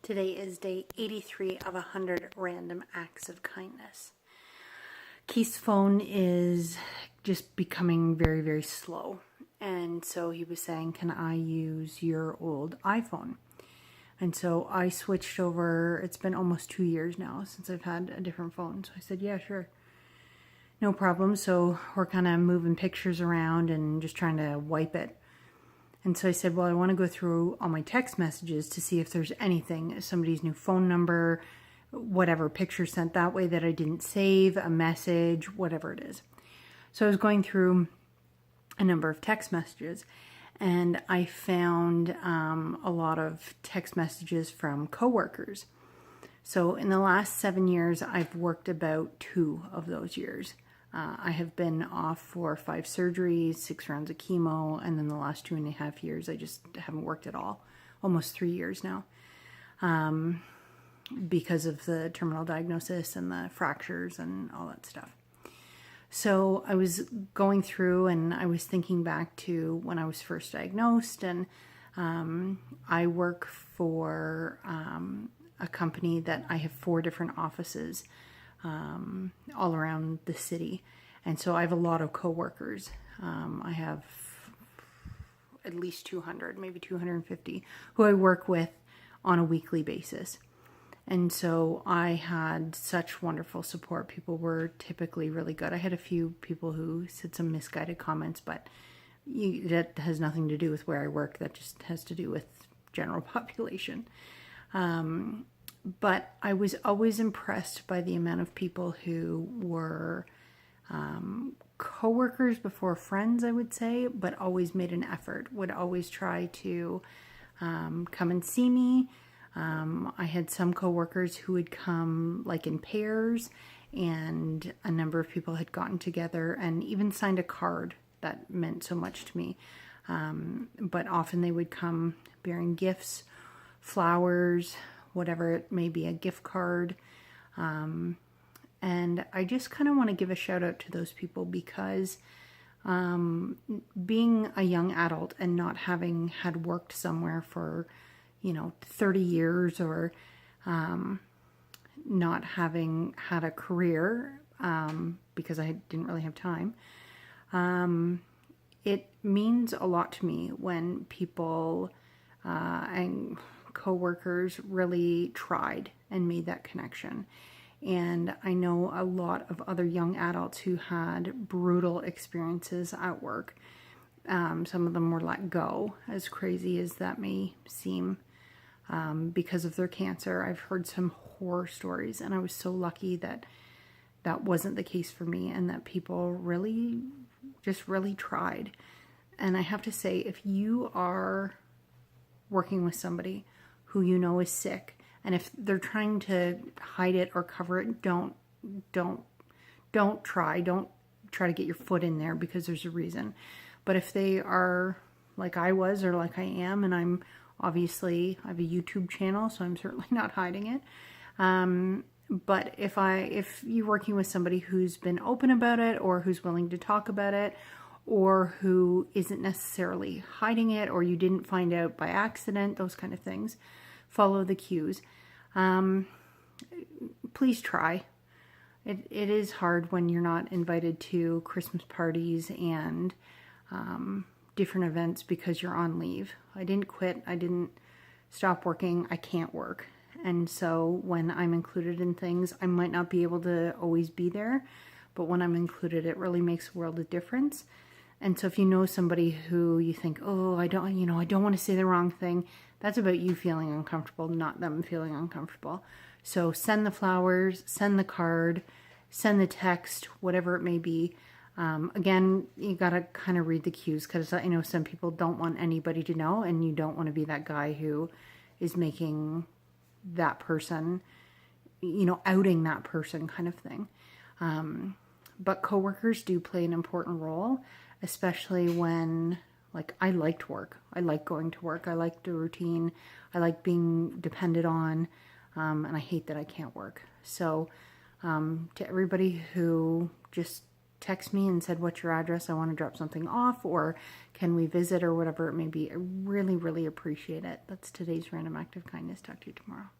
Today is day 83 of 100 random acts of kindness. Keith's phone is just becoming very, very slow. And so he was saying, can I use your old iPhone? And so I switched over. It's been almost 2 years now since I've had a different phone. So I said, yeah, sure. No problem. So we're kind of moving pictures around and just trying to wipe it. And so I said, well, I want to go through all my text messages to see if there's anything, somebody's new phone number, whatever, picture sent that way that I didn't save, a message, whatever it is. So I was going through a number of text messages, and I found a lot of text messages from coworkers. So in the last 7 years, I've worked about 2 of those years. I have been off for 5 surgeries, 6 rounds of chemo, and then the last 2.5 years, I just haven't worked at all. Almost 3 years now, because of the terminal diagnosis and the fractures and all that stuff. So I was going through and I was thinking back to when I was first diagnosed, and I work for a company that I have 4 different offices all around the city. And so I have a lot of coworkers. I have at least 200, maybe 250, who I work with on a weekly basis. And so I had such wonderful support. People were typically really good. I had a few people who said some misguided comments, but that has nothing to do with where I work. That just has to do with general population. But I was always impressed by the amount of people who were coworkers before friends, I would say, but always made an effort, would always try to come and see me. I had some coworkers who would come like in pairs, and a number of people had gotten together and even signed a card that meant so much to me. But often they would come bearing gifts, flowers, whatever it may be, a gift card. And I just kind of want to give a shout out to those people because being a young adult and not having had worked somewhere for 30 years or not having had a career because I didn't really have time, it means a lot to me when people and coworkers really tried and made that connection. And I know a lot of other young adults who had brutal experiences at work. Some of them were let go, as crazy as that may seem, because of their cancer. I've heard some horror stories, and I was so lucky that that wasn't the case for me and that people really tried. And I have to say, if you are working with somebody who you know is sick, and if they're trying to hide it or cover it, don't try to get your foot in there, because there's a reason. But if they are like I was or like I am, and I have a YouTube channel, so I'm certainly not hiding it. But if you're working with somebody who's been open about it, or who's willing to talk about it, or who isn't necessarily hiding it, or you didn't find out by accident, those kind of things, follow the cues. Please try. It is hard when you're not invited to Christmas parties and different events because you're on leave. I didn't quit. I didn't stop working. I can't work. And so when I'm included in things, I might not be able to always be there, but when I'm included, it really makes a world of difference. And so if you know somebody who you think, oh, I don't want to say the wrong thing, that's about you feeling uncomfortable, not them feeling uncomfortable. So send the flowers, send the card, send the text, whatever it may be. Again, you got to kind of read the cues, because I know some people don't want anybody to know, and you don't want to be that guy who is making that person, outing that person kind of thing. But coworkers do play an important role, especially when, like, I liked work. I like going to work. I like the routine. I like being depended on, and I hate that I can't work. So to everybody who just text me and said, what's your address? I want to drop something off, or can we visit, or whatever it may be. I really, really appreciate it. That's today's Random Act of Kindness. Talk to you tomorrow.